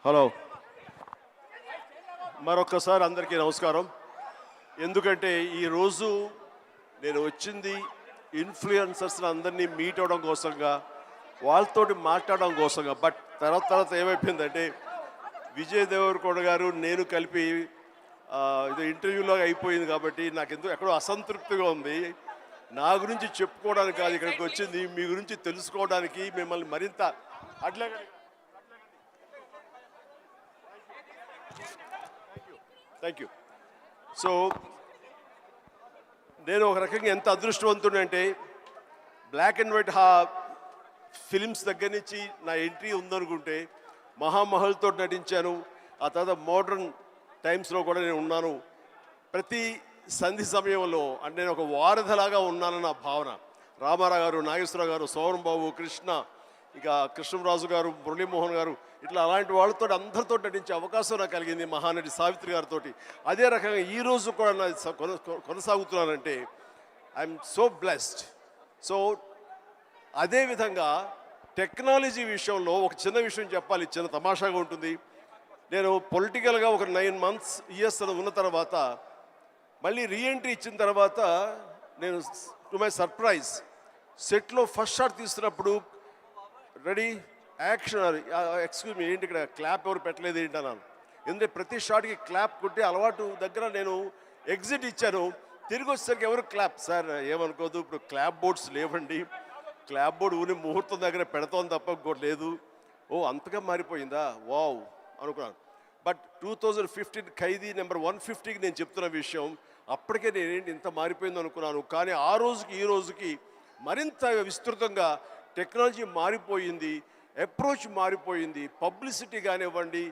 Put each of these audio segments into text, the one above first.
Hello, మరొకసారి అందరికీ నమస్కారం. ఎందుకంటే ఈరోజు నేను వచ్చింది ఇన్ఫ్లుయెన్సర్స్ని అందరినీ మీట్ అవ్వడం కోసంగా, వాళ్ళతోటి మాట్లాడడం కోసంగా. బట్ తర్వాత ఏమైపోయిందంటే విజయ్ దేవరకొండ గారు నేను కలిపి ఇది ఇంటర్వ్యూలో అయిపోయింది కాబట్టి నాకు ఎందుకు ఎక్కడో అసంతృప్తిగా ఉంది. నా గురించి చెప్పుకోవడానికి కాదు ఇక్కడికి వచ్చింది, మీ గురించి తెలుసుకోవడానికి, మిమ్మల్ని మరింత అట్లాగే. Thank you. సో నేను ఒక రకంగా ఎంత అదృష్టవంతుడంటే బ్లాక్ అండ్ వైట్ ఫిలిమ్స్ దగ్గర నుంచి నా ఎంట్రీ ఉందనుకుంటే మహామహల్తో నటించాను. ఆ తర్వాత మోడర్న్ టైమ్స్లో కూడా నేను ఉన్నాను. ప్రతి సంధి సమయంలో అంటే నేను ఒక వారధిలాగా ఉన్నానన్న భావన. రామారావు గారు, నాగేశ్వరరావు గారు, సోమన్ బాబు, కృష్ణ, ఇక కృష్ణరాజు గారు, మురళీమోహన్ గారు, ఇట్లా అలాంటి వాళ్ళతో అందరితో నటించే అవకాశం నాకు కలిగింది మహానటి సావిత్రి గారితో. అదే రకంగా ఈరోజు కూడా నా కొనసాగుతున్నానంటే ఐఎమ్ సో బ్లెస్డ్. సో అదేవిధంగా టెక్నాలజీ విషయంలో ఒక చిన్న విషయం చెప్పాలి, చిన్న తమాషాగా ఉంటుంది. నేను పొలిటికల్గా ఒక 9 months ఉన్న తర్వాత మళ్ళీ రీఎంట్రీ ఇచ్చిన తర్వాత నేను టు మై సర్ప్రైజ్ సెట్లో ఫస్ట్ షాట్ తీస్తున్నప్పుడు రెడీ యాక్షన్, ఎక్స్క్యూజ్ మీ, ఏంటి ఇక్కడ క్లాప్ ఎవరు పెట్టలేదు ఏంటి అన్నాను. ఎందుకంటే ప్రతి షాట్కి క్లాప్ కొట్టి అలవాటు దగ్గర నేను ఎగ్జిట్ ఇచ్చాను. తిరిగి వచ్చేసరికి ఎవరు క్లాప్, సార్ ఏమనుకోదు, ఇప్పుడు క్లాప్ బోర్డ్స్ లేవండి, క్లాప్ బోర్డు ఊరి ముహూర్తం దగ్గర పెడతాం తప్ప ఇంకోటి లేదు. ఓ అంతగా మారిపోయిందా, వావ్ అనుకున్నాను. బట్ 2015 ఖైదీ నెంబర్ 150కి నేను చెప్తున్న విషయం, అప్పటికే నేనేంటి ఇంత మారిపోయింది అనుకున్నాను. కానీ ఆ రోజుకి ఈ రోజుకి మరింత విస్తృతంగా టెక్నాలజీ మారిపోయింది, అప్రోచ్ మారిపోయింది. పబ్లిసిటీ కానివ్వండి,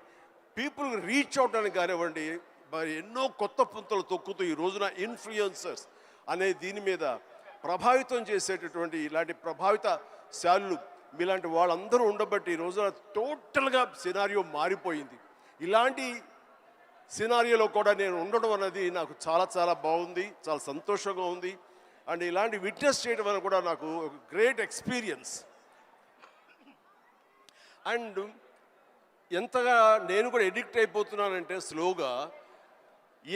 పీపుల్ రీచ్ అవడానికి కానివ్వండి, మరి ఎన్నో కొత్త పుంతలు తొక్కుతూ ఈ రోజున ఇన్ఫ్లుయెన్సర్స్ అనే దీని మీద ప్రభావితం చేసేటటువంటి ఇలాంటి ప్రభావిత శాలులు మీలాంటి వాళ్ళందరూ ఉండబట్టి ఈ రోజున టోటల్గా సినారియో మారిపోయింది. ఇలాంటి సినారియోలో కూడా నేను ఉండడం అన్నది నాకు చాలా చాలా బాగుంది, చాలా సంతోషంగా ఉంది. అండ్ ఇలాంటి విట్నెస్ చేయడం అనేది కూడా నాకు ఒక గ్రేట్ ఎక్స్పీరియన్స్. అండ్ ఎంతగా నేను కూడా ఎడిక్ట్ అయిపోతున్నానంటే స్లోగా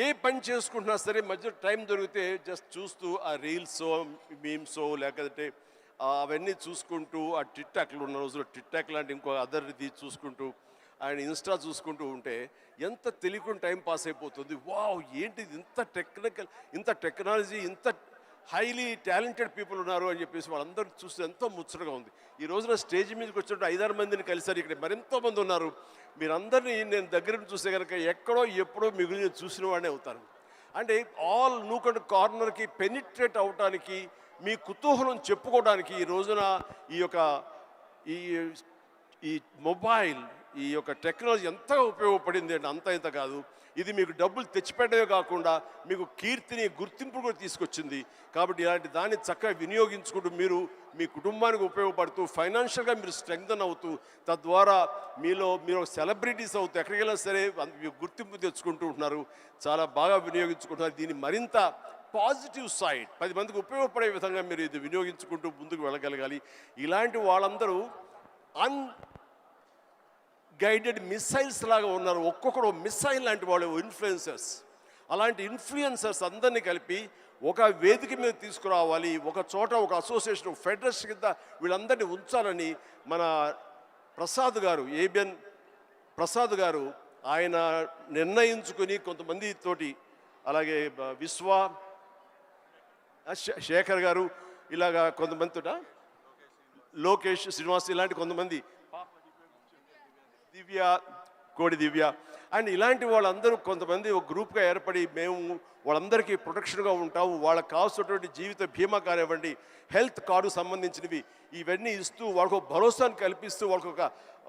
ఏ పని చేసుకుంటున్నా సరే మధ్య టైం దొరికితే జస్ట్ చూస్తూ ఆ రీల్సో మీమ్సో లేకపోతే అవన్నీ చూసుకుంటూ ఆ టిక్ టాక్లు ఉన్న రోజుల్లో టిక్ టాక్ లాంటి ఇంకో అదర్ది చూసుకుంటూ ఆయన ఇన్స్టా చూసుకుంటూ ఉంటే ఎంత తెలియకుండా టైం పాస్ అయిపోతుంది. వావ్ ఏంటిది, ఇంత టెక్నాలజీ, ఇంత హైలీ టాలెంటెడ్ పీపుల్ ఉన్నారు అని చెప్పేసి వాళ్ళందరూ చూస్తే ఎంతో ముచ్చటగా ఉంది. ఈ రోజున స్టేజ్ మీదకి వచ్చినట్టు 5-6 మందిని కలిసారు, ఇక్కడ మరెంతో మంది ఉన్నారు. మీరందరినీ నేను దగ్గర నుంచి చూస్తే కనుక ఎక్కడో ఎప్పుడో మీ గురించి చూసిన వాడినే అవుతాను. అంటే ఆల్ నూక్ అండ్ కార్నర్కి పెనిట్రేట్ అవడానికి, మీ కుతూహలం చెప్పుకోవడానికి ఈ రోజున ఈ మొబైల్, ఈ యొక్క టెక్నాలజీ ఎంతగా ఉపయోగపడింది అంటే అంత ఇంత కాదు. ఇది మీకు డబ్బులు తెచ్చిపెట్టమే కాకుండా మీకు కీర్తిని, గుర్తింపు కూడా తీసుకొచ్చింది. కాబట్టి ఇలాంటి దాన్ని చక్కగా వినియోగించుకుంటూ మీరు మీ కుటుంబానికి ఉపయోగపడుతూ ఫైనాన్షియల్గా మీరు స్ట్రెంగ్తన్ అవుతూ తద్వారా మీరు సెలబ్రిటీస్ అవుతూ ఎక్కడికి వెళ్ళినా సరే గుర్తింపు తెచ్చుకుంటూ ఉంటున్నారు. చాలా బాగా వినియోగించుకుంటున్నారు. దీన్ని మరింత పాజిటివ్ సైడ్ 10 మందికి ఉపయోగపడే విధంగా మీరు ఇది వినియోగించుకుంటూ ముందుకు వెళ్ళగలగాలి. ఇలాంటి వాళ్ళందరూ గైడెడ్ మిసైల్స్ లాగా ఉన్నారు. ఒక్కొక్కరు మిసైల్ లాంటి వాళ్ళు ఇన్ఫ్లుయెన్సర్స్. అలాంటి ఇన్ఫ్లుయెన్సర్స్ అందరినీ కలిపి ఒక వేదిక మీద తీసుకురావాలి, ఒక చోట ఒక అసోసియేషన్, ఫెడరేషన్ కింద వీళ్ళందరినీ ఉంచాలని మన ప్రసాద్ గారు, ఏబిఎన్ ప్రసాద్ గారు ఆయన నిర్ణయించుకుని కొంతమంది తోటి, అలాగే శేఖర్ గారు, ఇలాగా కొంతమందితో లోకేష్, శ్రీనివాస్, ఇలాంటి కొంతమంది, కోడి దివ్య అండ్ ఇలాంటి వాళ్ళందరూ కొంతమంది ఒక గ్రూప్గా ఏర్పడి మేము వాళ్ళందరికీ ప్రొటెక్షన్గా ఉంటాము. వాళ్ళకి కావాల్సినటువంటి జీవిత బీమా కానివ్వండి, హెల్త్ కార్డు సంబంధించినవి ఇవన్నీ ఇస్తూ వాళ్ళకు భరోసాను కల్పిస్తూ వాళ్ళకు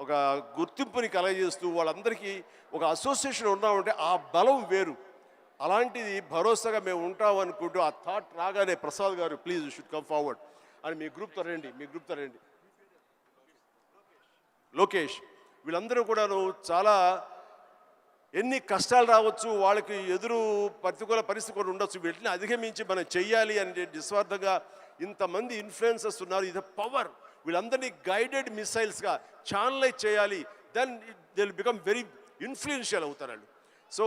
ఒక గుర్తింపుని కలగజేస్తూ వాళ్ళందరికీ ఒక అసోసియేషన్ ఉన్నామంటే ఆ బలం వేరు. అలాంటిది భరోసాగా మేము ఉంటాం అనుకుంటూ ఆ థాట్ రాగానే ప్రసాద్ గారు ప్లీజ్ షుడ్ కమ్ ఫార్వర్డ్ అని మీ గ్రూప్తో రండి, లోకేష్, వీళ్ళందరూ కూడాను చాలా ఎన్ని కష్టాలు రావచ్చు, వాళ్ళకి ఎదురు ప్రతికూల పరిస్థితి కూడా ఉండొచ్చు, వీటిని అధిగమించి మనం చెయ్యాలి అని నిస్వార్థంగా ఇంతమంది ఇన్ఫ్లుయెన్సర్స్ ఉన్నారు. ఇది పవర్. వీళ్ళందరినీ గైడెడ్ మిసైల్స్గా ఛానలైజ్ చేయాలి, then they will become very influential అవుతారు వాళ్ళు. సో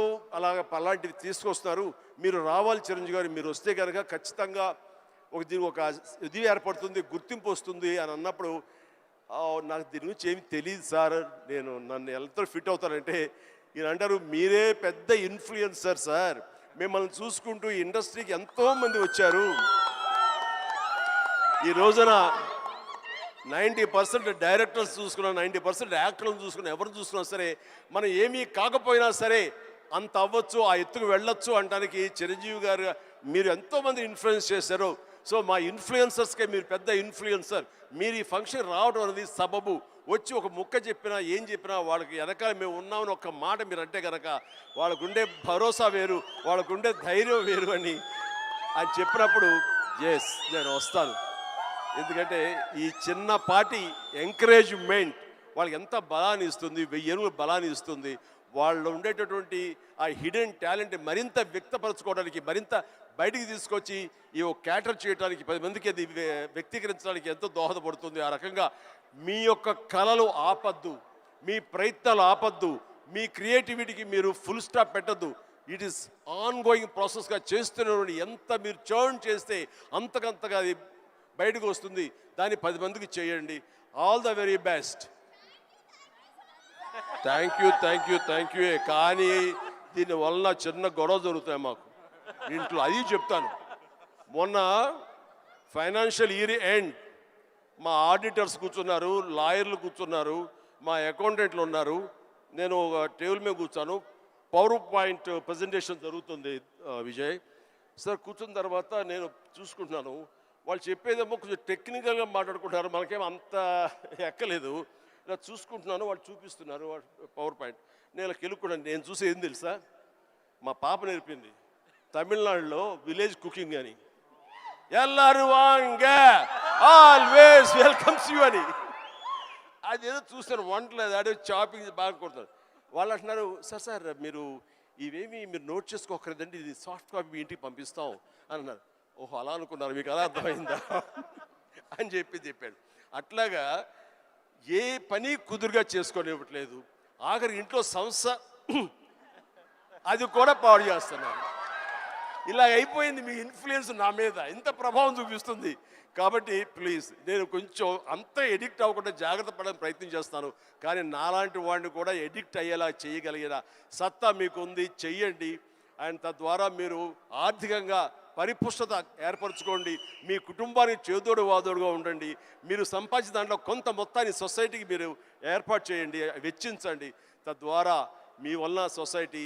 అలాంటివి తీసుకొస్తున్నారు. మీరు రావాలి చిరంజీవి గారు, మీరు వస్తే కనుక ఖచ్చితంగా దీనికి ఒక ఇది ఏర్పడుతుంది, గుర్తింపు వస్తుంది అని అన్నప్పుడు నాకు దీని గురించి ఏమి తెలియదు సార్, నన్ను ఎంత ఫిట్ అవుతానంటే ఈయన అంటారు, మీరే పెద్ద ఇన్ఫ్లుయెన్సర్ సార్, మిమ్మల్ని చూసుకుంటూ ఈ ఇండస్ట్రీకి ఎంతోమంది వచ్చారు. ఈ రోజున 90% డైరెక్టర్స్ చూసుకున్నా, 90% యాక్టర్లను చూసుకున్నా, ఎవరు చూసుకున్నా సరే మనం ఏమీ కాకపోయినా సరే అంత అవ్వచ్చు, ఆ ఎత్తుకు వెళ్ళొచ్చు అనడానికి చిరంజీవి గారు మీరు ఎంతోమంది ఇన్ఫ్లుయెన్స్ చేశారు. సో మా ఇన్ఫ్లుయెన్సర్స్కే మీరు పెద్ద ఇన్ఫ్లుయెన్సర్. మీరు ఈ ఫంక్షన్ రావడం అనేది సబబు. వచ్చి ఒక ముక్క చెప్పినా ఏం చెప్పినా వాళ్ళకి వెనకాల మేము ఉన్నామని ఒక్క మాట మీరు అంటే కనుక వాళ్ళకుండే భరోసా వేరు, వాళ్ళకుండే ధైర్యం వేరు అని చెప్పినప్పుడు ఎస్ నేను వస్తాను. ఎందుకంటే ఈ చిన్నపాటి ఎంకరేజ్మెంట్ వాళ్ళకి ఎంత బలాన్ని ఇస్తుంది, 1000 ఏనుగుల బలాన్ని ఇస్తుంది. వాళ్ళు ఉండేటటువంటి ఆ హిడెన్ టాలెంట్ మరింత వ్యక్తపరచుకోవడానికి, మరింత బయటికి తీసుకొచ్చి ఈ క్యాటర్ చేయడానికి, 10 మందికి అది వ్యక్తీకరించడానికి ఎంతో దోహదపడుతుంది. ఆ రకంగా మీ యొక్క కళలు ఆపద్దు, మీ ప్రయత్నాలు ఆపద్దు, మీ క్రియేటివిటీకి మీరు ఫుల్ స్టాప్ పెట్టద్దు. ఇట్ ఈస్ ఆన్ గోయింగ్ ప్రాసెస్గా చేస్తున్న ఎంత మీరు చర్న్ చేస్తే అంతకంతగా అది బయటకు వస్తుంది. దాన్ని 10 మందికి చేయండి. All the very best. Thank you. కానీ దీనివల్ల చిన్న గొడవ జరుగుతాయి మాకు ఇంట్లో, అది చెప్తాను. మొన్న ఫైనాన్షియల్ ఇయర్ ఎండ్ మా ఆడిటర్స్ కూర్చున్నారు, లాయర్లు కూర్చున్నారు, మా అకౌంటెంట్లు ఉన్నారు. నేను ఒక టేబుల్ మీద కూర్చాను, పవర్ పాయింట్ ప్రజెంటేషన్ జరుగుతుంది విజయ్ సార్. కూర్చున్న తర్వాత నేను చూసుకుంటున్నాను, వాళ్ళు చెప్పేదేమో కొంచెం టెక్నికల్గా మాట్లాడుకుంటున్నారు, మనకేమో అంత ఎక్కలేదు. ఇలా చూసుకుంటున్నాను, వాళ్ళు చూపిస్తున్నారు పవర్ పాయింట్. నేను కెలుక్కున్నాను. నేను చూసి ఏం తెలుసా, మా పాప నేర్పింది తమిళనాడులో విలేజ్ కుకింగ్ అని, ఎల్లారు వాంగ ఆల్వేస్ వెల్కమ్స్ యూ అని. అదేదో చూస్తాను, వంటలేదు అదే చాపింగ్ బాగా కొడుతారు. వాళ్ళు అంటున్నారు, సార్ మీరు ఇవేమి మీరు నోట్ చేసుకోకర్లేదండి, ఇది సాఫ్ట్ కాపీ మీ ఇంటికి పంపిస్తాం అని అన్నారు. ఓహో అలా అనుకున్నారు, మీకు అలా అర్థమైందా అని చెప్పాడు. అట్లాగా ఏ పని కుదురుగా చేసుకోనివ్వట్లేదు. ఆఖరి ఇంట్లో సంస్థ అది కూడా పాడు చేస్తున్నారు. ఇలా అయిపోయింది మీ ఇన్ఫ్లుయెన్స్ నా మీద, ఇంత ప్రభావం చూపిస్తుంది. కాబట్టి ప్లీజ్ నేను కొంచెం అంత ఎడిక్ట్ అవ్వకుండా జాగ్రత్త పడడానికి ప్రయత్నం చేస్తాను. కానీ నాలాంటి వాడిని కూడా ఎడిక్ట్ అయ్యేలా చేయగలిగిన సత్తా మీకు ఉంది, చెయ్యండి. అండ్ తద్వారా మీరు ఆర్థికంగా పరిపుష్టత ఏర్పరచుకోండి, మీ కుటుంబానికి చేదోడు వాదోడుగా ఉండండి. మీరు సంపాదించిన దాంట్లో కొంత మొత్తాన్ని సొసైటీకి మీరు ఏర్పాటు చేయండి, వెచ్చించండి. తద్వారా మీ వలన సొసైటీ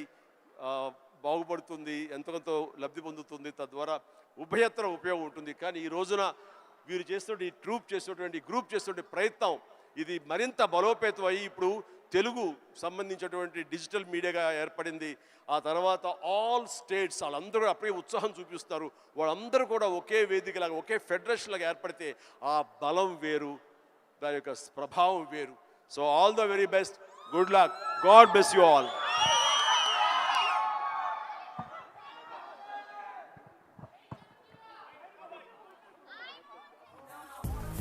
బాగుపడుతుంది, ఎంతకంతో లబ్ధి పొందుతుంది. తద్వారా ఉభయత్ర ఉపయోగం ఉంటుంది. కానీ ఈ రోజున వీరు చేస్తున్న ఈ గ్రూప్ చేస్తున్న ప్రయత్నం ఇది మరింత బలోపేతం అయ్యి ఇప్పుడు తెలుగు సంబంధించినటువంటి డిజిటల్ మీడియాగా ఏర్పడింది. ఆ తర్వాత ఆల్ స్టేట్స్ వాళ్ళందరూ అప్పుడే ఉత్సాహం చూపిస్తారు. వాళ్ళందరూ కూడా ఒకే వేదికలాగా, ఒకే ఫెడరేషన్ లాగా ఏర్పడితే ఆ బలం వేరు, దాని యొక్క ప్రభావం వేరు. So all the very best, good luck, God bless you all.